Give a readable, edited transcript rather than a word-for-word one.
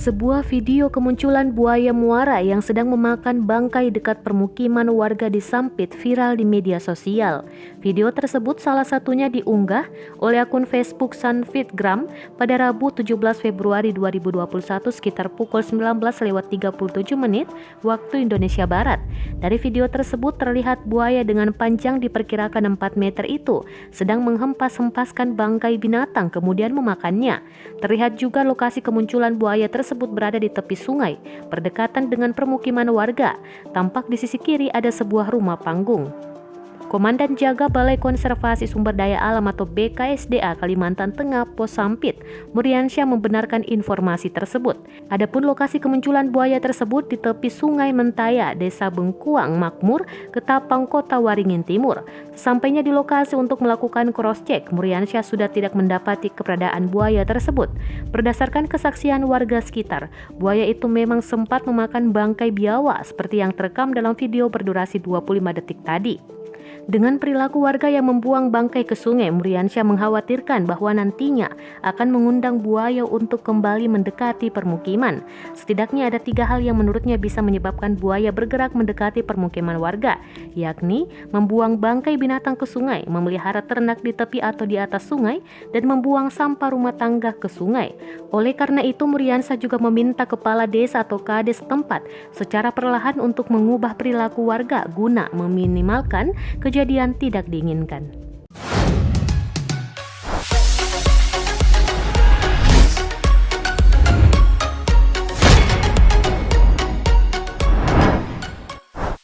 Sebuah video kemunculan buaya muara yang sedang memakan bangkai dekat permukiman warga di Sampit viral di media sosial. Video tersebut salah satunya diunggah oleh akun Facebook Sanfitgram pada Rabu 17 Februari 2021 sekitar pukul 19.37 waktu Indonesia Barat. Dari video tersebut terlihat buaya dengan panjang diperkirakan 4 meter itu sedang menghempas-hempaskan bangkai binatang kemudian memakannya. Terlihat juga lokasi kemunculan buaya tersebut berada di tepi sungai, berdekatan dengan permukiman warga. Tampak di sisi kiri ada sebuah rumah panggung. Komandan Jaga Balai Konservasi Sumber Daya Alam atau BKSDA Kalimantan Tengah Pos Sampit, Muriansyah membenarkan informasi tersebut. Adapun lokasi kemunculan buaya tersebut di tepi Sungai Mentaya, Desa Bengkuang Makmur, Ketapang, Kota Waringin Timur. Sesampainya di lokasi untuk melakukan cross-check, Muriansyah sudah tidak mendapati keberadaan buaya tersebut. Berdasarkan kesaksian warga sekitar, buaya itu memang sempat memakan bangkai biawak seperti yang terekam dalam video berdurasi 25 detik tadi. Dengan perilaku warga yang membuang bangkai ke sungai, Muriansyah mengkhawatirkan bahwa nantinya akan mengundang buaya untuk kembali mendekati permukiman. Setidaknya ada 3 hal yang menurutnya bisa menyebabkan buaya bergerak mendekati permukiman warga, yakni membuang bangkai binatang ke sungai, memelihara ternak di tepi atau di atas sungai, dan membuang sampah rumah tangga ke sungai. Oleh karena itu, Muriansyah juga meminta kepala desa atau kades setempat secara perlahan untuk mengubah perilaku warga guna meminimalkan kejadian tidak diinginkan.